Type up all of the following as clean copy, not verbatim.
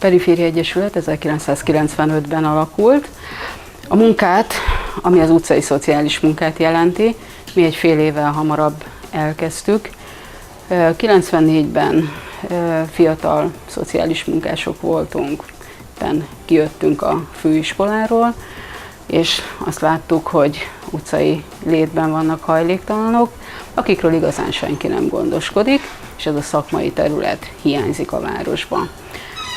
Periféria Egyesület 1995-ben alakult. A munkát, ami az utcai szociális munkát jelenti, mi egy fél évvel hamarabb elkezdtük. 94-ben fiatal szociális munkások voltunk, kijöttünk a főiskoláról, és azt láttuk, hogy utcai létben vannak hajléktalanok, akikről igazán senki nem gondoskodik, és ez a szakmai terület hiányzik a városban.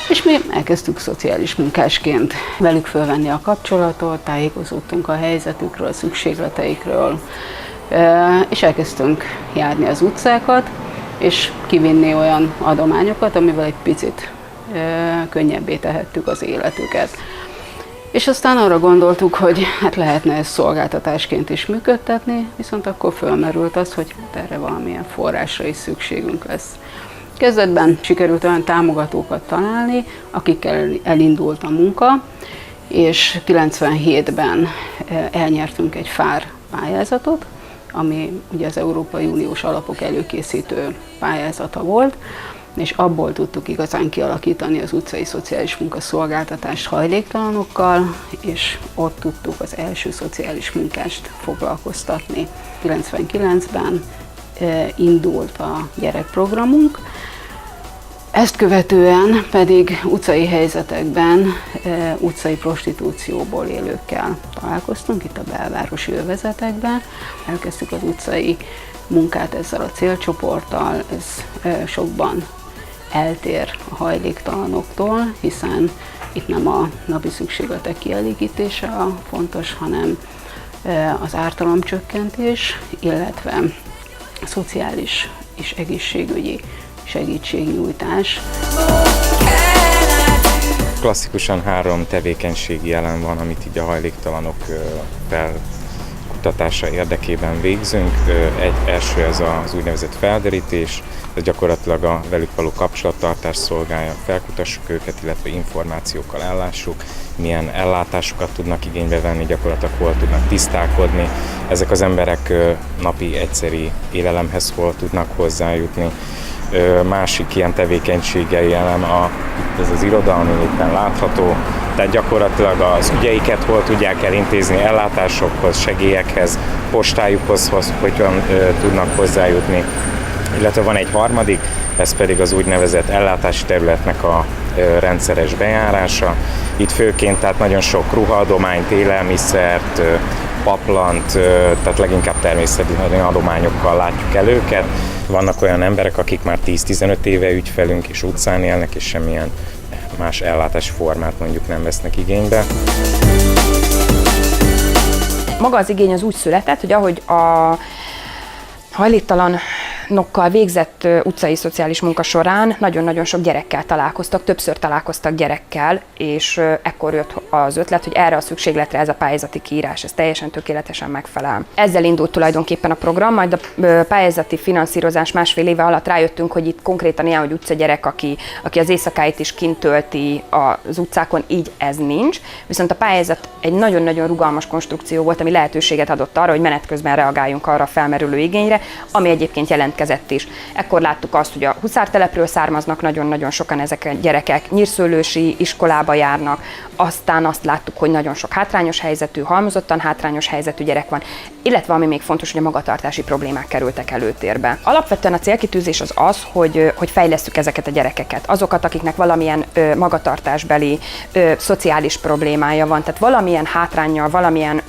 És mi elkezdtük szociális munkásként velük fölvenni a kapcsolatot, tájékozódtunk a helyzetükről, a szükségleteikről, és elkezdtünk járni az utcákat, és kivinni olyan adományokat, amivel egy picit könnyebbé tehettük az életüket. És aztán arra gondoltuk, hogy hát lehetne ezt szolgáltatásként is működtetni, viszont akkor fölmerült az, hogy erre valamilyen forrásra is szükségünk lesz. Kezdetben sikerült olyan támogatókat találni, akikkel elindult a munka, és 97-ben elnyertünk egy FÁR pályázatot, ami ugye az Európai Uniós alapok előkészítő pályázata volt, és abból tudtuk igazán kialakítani az utcai szociális munkaszolgáltatást hajléktalanokkal, és ott tudtuk az első szociális munkást foglalkoztatni. 99-ben indult a gyerekprogramunk, ezt követően pedig utcai helyzetekben utcai prostitúcióból élőkkel találkoztunk, itt a belvárosi övezetekben. Elkezdtük az utcai munkát ezzel a célcsoporttal, ez sokban eltér a hajléktalanoktól, hiszen itt nem a napi szükségletek kielégítése a fontos, hanem az ártalomcsökkentés, illetve a szociális és egészségügyi segítségnyújtás. Klasszikusan 3 tevékenységi elem van, amit így a hajléktalanok felkutatása érdekében végzünk. Első ez az úgynevezett felderítés, ez gyakorlatilag a velük való kapcsolattartást szolgálja, felkutassuk őket, illetve információkkal ellássuk, milyen ellátásokat tudnak igénybe venni, gyakorlatilag hol tudnak tisztálkodni, ezek az emberek napi egyszeri élelemhez hol tudnak hozzájutni. Másik ilyen tevékenységei elem ez az iroda, ami éppen látható, tehát gyakorlatilag az ügyeiket hol tudják elintézni, ellátásokhoz, segélyekhez, postájukhoz, hogyan tudnak hozzájutni. Illetve van egy harmadik, ez pedig az úgynevezett ellátási területnek a rendszeres bejárása. Itt főként tehát nagyon sok ruhaadományt, élelmiszert, paplant, tehát leginkább természeti adományokkal látjuk el őket. Vannak olyan emberek, akik már 10-15 éve ügyfelünk és utcán élnek, és semmilyen más ellátási formát mondjuk nem vesznek igénybe. Maga az igény az úgy született, hogy ahogy a hajléktalanokkal végzett utcai szociális munka során nagyon-nagyon sok gyerekkel találkoztak, többször találkoztak gyerekkel, és ekkor jött az ötlet, hogy erre a szükségletre ez a pályázati kiírás, ez teljesen tökéletesen megfelel. Ezzel indult tulajdonképpen a program, majd a pályázati finanszírozás másfél éve alatt rájöttünk, hogy itt konkrétan ilyen, hogy utcagyerek, aki az éjszakáit is kint tölti az utcákon, így ez nincs. Viszont a pályázat egy nagyon-nagyon rugalmas konstrukció volt, ami lehetőséget adott arra, hogy menet közben reagáljunk arra a felmerülő igényre, ami egyébként jelentkezett is. Ekkor láttuk azt, hogy a Huszártelepről származnak nagyon-nagyon sokan ezek a gyerekek, nyírszőlősi iskolába járnak, aztán azt láttuk, hogy nagyon sok hátrányos helyzetű, halmozottan hátrányos helyzetű gyerek van, illetve ami még fontos, hogy a magatartási problémák kerültek előtérbe. Alapvetően a célkitűzés az, hogy fejlesszük ezeket a gyerekeket, azokat, akiknek valamilyen magatartásbeli, szociális problémája van, tehát valamilyen hátránnyal, valamilyen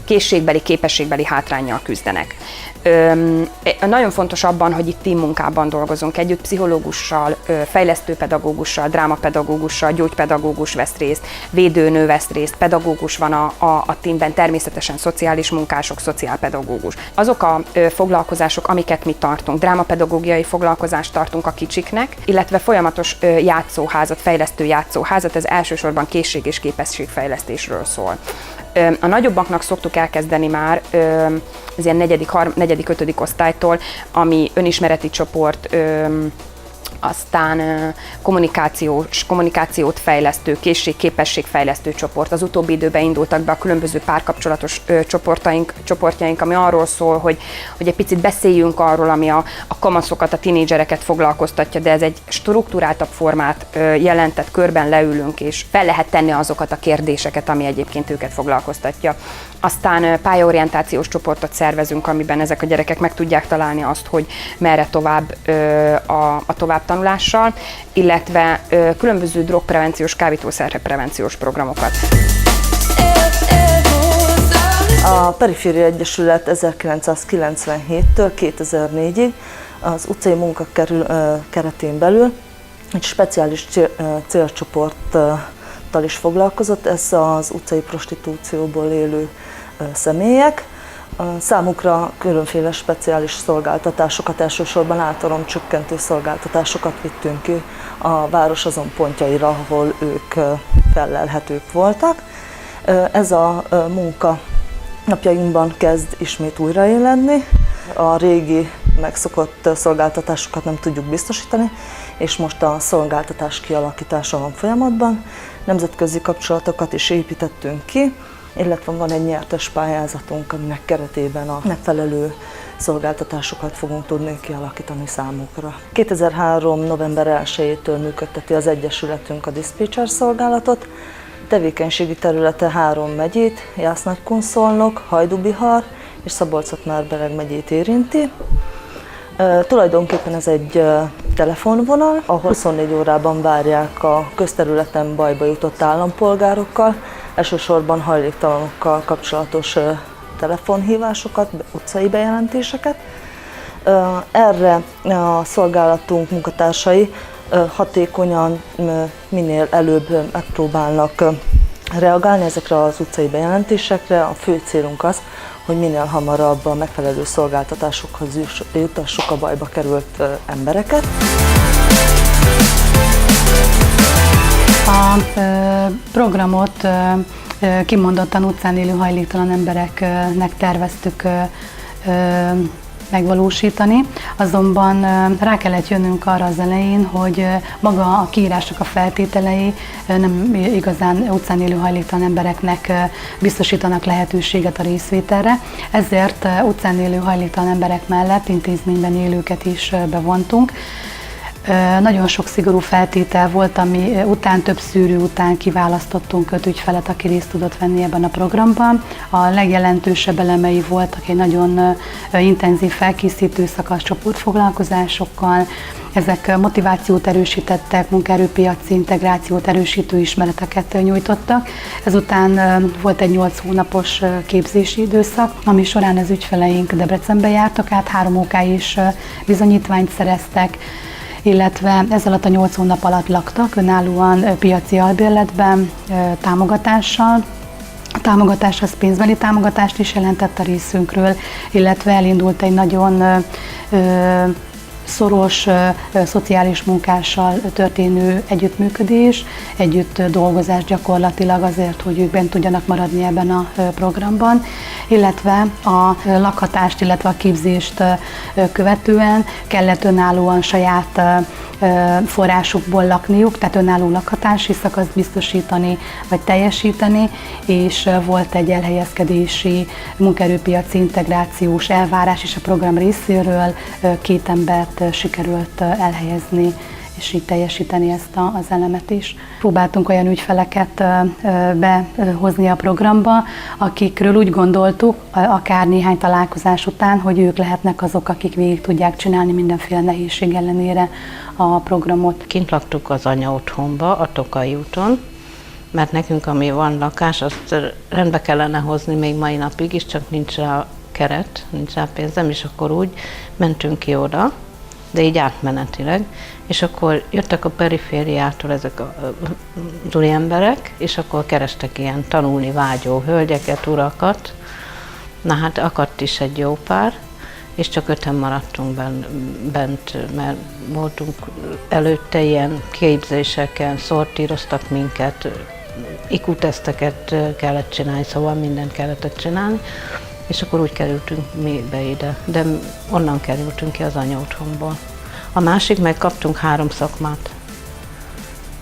készségbeli, képességbeli hátránnyal küzdenek. Nagyon fontos abban, hogy itt teammunkában dolgozunk együtt, pszichológussal, fejlesztőpedagógussal, drámapedagógussal, gyógypedagógus vesz részt, védőnő vesz részt, pedagógus van a teamben, természetesen szociális munkások, szociálpedagógus. Azok a foglalkozások, amiket mi tartunk, drámapedagógiai foglalkozást tartunk a kicsiknek, illetve folyamatos játszóházat, fejlesztő játszóházat, ez elsősorban készség és képességfejlesztésről szól. A nagyobbaknak szoktuk elkezdeni már az ilyen negyedik, ötödik osztálytól, ami önismereti csoport, aztán kommunikációt fejlesztő, készség-képességfejlesztő csoport. Az utóbbi időben indultak be a különböző párkapcsolatos csoportjaink, ami arról szól, hogy egy picit beszéljünk arról, ami a kamaszokat, a tinédzsereket foglalkoztatja, de ez egy strukturáltabb formát jelentett, körben leülünk, és fel lehet tenni azokat a kérdéseket, ami egyébként őket foglalkoztatja. Aztán pályaorientációs csoportot szervezünk, amiben ezek a gyerekek meg tudják találni azt, hogy merre tovább a továbbtanulással, illetve különböző drogprevenciós, kábítószer-prevenciós programokat. A Periféria Egyesület 1997-től 2004-ig az utcai munka keretén belül egy speciális célcsoporttal is foglalkozott, ez az utcai prostitúcióból élő személyek. Számukra különféle speciális szolgáltatásokat, elsősorban általomcsökkentő szolgáltatásokat vittünk ki a város azon pontjaira, ahol ők fellelhetők voltak. Ez a munka napjainkban kezd ismét újraéledni. A régi megszokott szolgáltatásokat nem tudjuk biztosítani, és most a szolgáltatás kialakítása van folyamatban. Nemzetközi kapcsolatokat is építettünk ki, illetve van egy nyertes pályázatunk, aminek keretében a megfelelő szolgáltatásokat fogunk tudni kialakítani számukra. 2003. november 1-től működteti az Egyesületünk a diszpécser szolgálatot. Tevékenységi területe 3 megyét, Jász-Nagykun-Szolnok, Hajdú-Bihar és Szabolcs-Szatmár-Bereg megyét érinti. Tulajdonképpen ez egy telefonvonal, ahol 24 órában várják a közterületen bajba jutott állampolgárokkal, elsősorban hajléktalanokkal kapcsolatos telefonhívásokat, utcai bejelentéseket. Erre a szolgálatunk munkatársai hatékonyan, minél előbb megpróbálnak reagálni ezekre az utcai bejelentésekre. A fő célunk az, hogy minél hamarabb a megfelelő szolgáltatásokhoz jutassuk a bajba került embereket. A programot kimondottan utcán élő hajléktalan embereknek terveztük megvalósítani, azonban rá kellett jönnünk arra az elején, hogy maga a kiírásnak a feltételei nem igazán utcán élő hajléktalan embereknek biztosítanak lehetőséget a részvételre, ezért utcán élő hajléktalan emberek mellett intézményben élőket is bevontunk. Nagyon sok szigorú feltétel volt, ami után, több szűrő után kiválasztottunk 5 ügyfelet, aki részt tudott venni ebben a programban. A legjelentősebb elemei voltak egy nagyon intenzív felkészítő szakasz csoportfoglalkozásokkal. Ezek motivációt erősítettek, munkaerőpiaci integrációt erősítő ismereteket nyújtottak. Ezután volt egy 8 hónapos képzési időszak, ami során az ügyfeleink Debrecenbe jártak át, 3 OK is bizonyítványt szereztek, illetve ez alatt a 8 hónap alatt laktak önállóan piaci albérletben támogatással. A támogatás az pénzbeli támogatást is jelentett a részünkről, illetve elindult egy nagyon szoros szociális munkással történő együttműködés, együtt dolgozás gyakorlatilag azért, hogy ők bent tudjanak maradni ebben a programban, illetve a lakhatást, illetve a képzést követően kellett önállóan saját forrásukból lakniuk, tehát önálló lakhatási szakaszt biztosítani, vagy teljesíteni, és volt egy elhelyezkedési, munkaerőpiaci integrációs elvárás is a program részéről, 2 embert sikerült elhelyezni, és így teljesíteni ezt az elemet is. Próbáltunk olyan ügyfeleket behozni a programba, akikről úgy gondoltuk, akár néhány találkozás után, hogy ők lehetnek azok, akik végig tudják csinálni mindenféle nehézség ellenére a programot. Kint laktuk az anyaotthonba, a Tokai úton, mert nekünk, ami van lakás, azt rendbe kellene hozni még mai napig is, csak nincs rá keret, nincs rá pénzem, és akkor úgy mentünk ki oda, de így átmenetileg, és akkor jöttek a perifériától ezek az úri emberek, és akkor kerestek ilyen tanulni vágyó hölgyeket, urakat. Na hát akadt is egy jó pár, és csak 5-en maradtunk bent, mert voltunk előtte ilyen képzéseken, szortíroztak minket, IQ-teszteket kellett csinálni, szóval mindent kellett csinálni, és akkor úgy kerültünk mi be ide, de onnan kerültünk ki az anyaotthonból. A másik, meg kaptunk 3 szakmát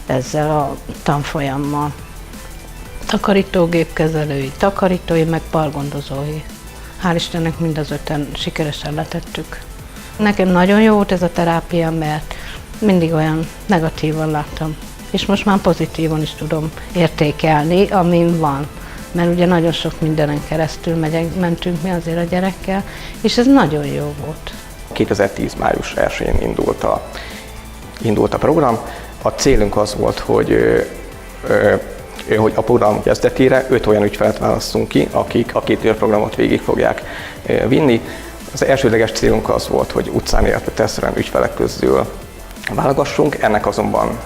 ezzel a tanfolyammal. Takarítógépkezelői, takarítói, meg pargondozói. Hál' Istennek mind az 5-en sikeresen letettük. Nekem nagyon jó volt ez a terápia, mert mindig olyan negatívan láttam. És most már pozitívan is tudom értékelni, amin van. Mert ugye nagyon sok mindenen keresztül mentünk mi azért a gyerekkel, és ez nagyon jó volt. 2010. május 1-én indult a program. A célunk az volt, hogy a program kezdetére 5 olyan ügyfelet választunk ki, akik a 2 programot végig fogják vinni. Az elsődleges célunk az volt, hogy utcán illetve tesztelen ügyfelek közül válogassunk, ennek azonban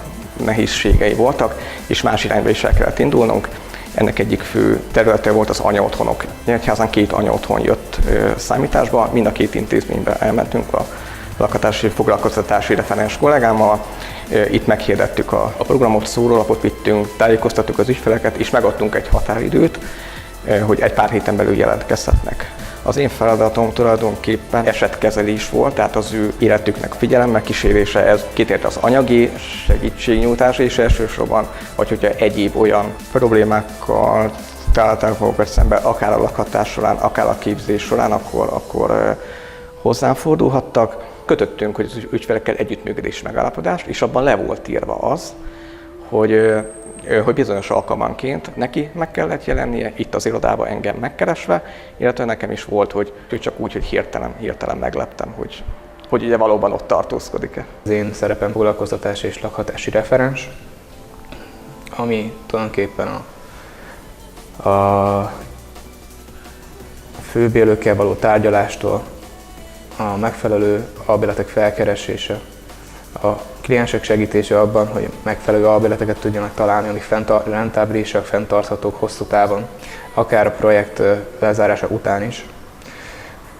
nehézségei voltak, és más irányba is el kellett indulnunk. Ennek egyik fő területe volt az anyaotthonok. Nyíregyházán 2 anyaotthon jött számításba, mind a 2 intézménybe elmentünk a lakhatási foglalkoztatási referens kollégámmal. Itt meghirdettük a programot, szórólapot vittünk, tájékoztattuk az ügyfeleket, és megadtunk egy határidőt, hogy egy pár héten belül jelentkezhetnek. Az én feladatom tulajdonképpen esetkezelés volt, tehát az ő életüknek figyelemmel kísérése, ez kitért az anyagi segítségnyújtás és elsősorban, vagy hogyha egyéb olyan problémákkal találták magukat szemben, akár a lakhatás során, akár a képzés során, akkor hozzám fordulhattak. Kötöttünk hogy az ügyfelekkel együttműködési megállapodást, és abban le volt írva az, hogy bizonyos alkalmanként neki meg kellett jelennie, itt az irodában engem megkeresve, illetve nekem is volt, hogy csak úgy, hogy hirtelen megleptem, hogy ugye valóban ott tartózkodik-e. Az én szerepem foglalkoztatási és lakhatási referens, ami tulajdonképpen a főbérlőkkel való tárgyalástól a megfelelő albérletek felkeresése, a kliensek segítése abban, hogy megfelelő albérleteket tudjanak találni, amik rentábilisak, fenntarthatók hosszú távon, akár a projekt lezárása után is.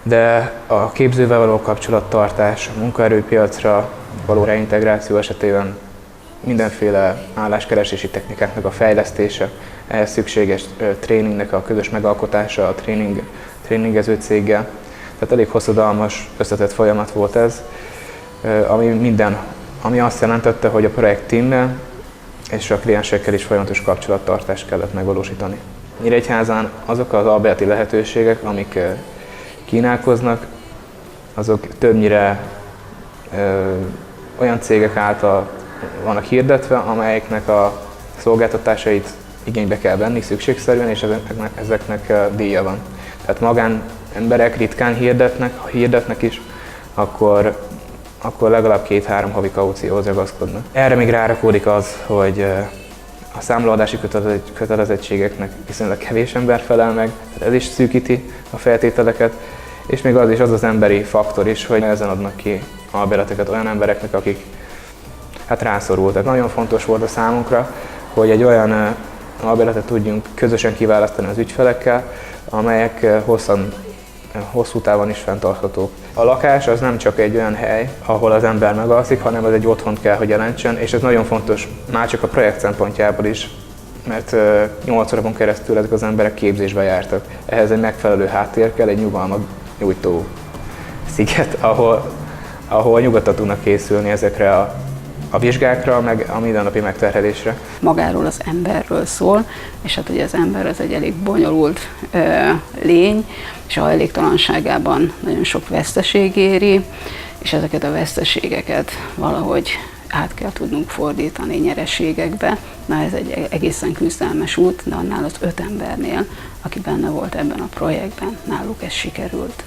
De a képzővel való kapcsolattartás, a munkaerőpiacra való reintegráció esetében mindenféle álláskeresési technikáknak a fejlesztése, ehhez szükséges tréningnek a közös megalkotása a tréningező céggel. Tehát elég hosszadalmas, összetett folyamat volt ez, ami azt jelentette, hogy a projekt teammel és a kliensekkel is folyamatos kapcsolattartást kellett megvalósítani. Nyíregyházán azok az albérleti lehetőségek, amik kínálkoznak, azok többnyire olyan cégek által vannak hirdetve, amelyeknek a szolgáltatásait igénybe kell venni szükségszerűen, és ezeknek díja van. Tehát magánemberek ritkán hirdetnek is, akkor legalább 2-3 havi kaucióhoz ragaszkodnak. Erre még rárakódik az, hogy a számlaadási kötelezettségeknek viszonylag kevés ember felel meg, tehát ez is szűkíti a feltételeket, és még az az emberi faktor is, hogy ezen adnak ki albérleteket olyan embereknek, akik rászorultak. Nagyon fontos volt a számunkra, hogy egy olyan albérletet tudjunk közösen kiválasztani az ügyfelekkel, amelyek hosszú távon is fenntarthatók. A lakás az nem csak egy olyan hely, ahol az ember megalszik, hanem az egy otthont kell, hogy jelentsen, és ez nagyon fontos már csak a projekt szempontjából is, mert 8 hónapon keresztül ezek az emberek képzésbe jártak. Ehhez egy megfelelő háttér kell, egy nyugalmat nyújtó sziget, ahol nyugodtan tudnak készülni ezekre a vizsgákra, meg a mindennapi megterhelésre. Magáról az emberről szól, és hát ugye az ember az egy elég bonyolult lény, és a hajléktalanságában nagyon sok veszteség éri, és ezeket a veszteségeket valahogy át kell tudnunk fordítani nyereségekbe. Na ez egy egészen küzdelmes út, de annál az 5 embernél, aki benne volt ebben a projektben, náluk ez sikerült.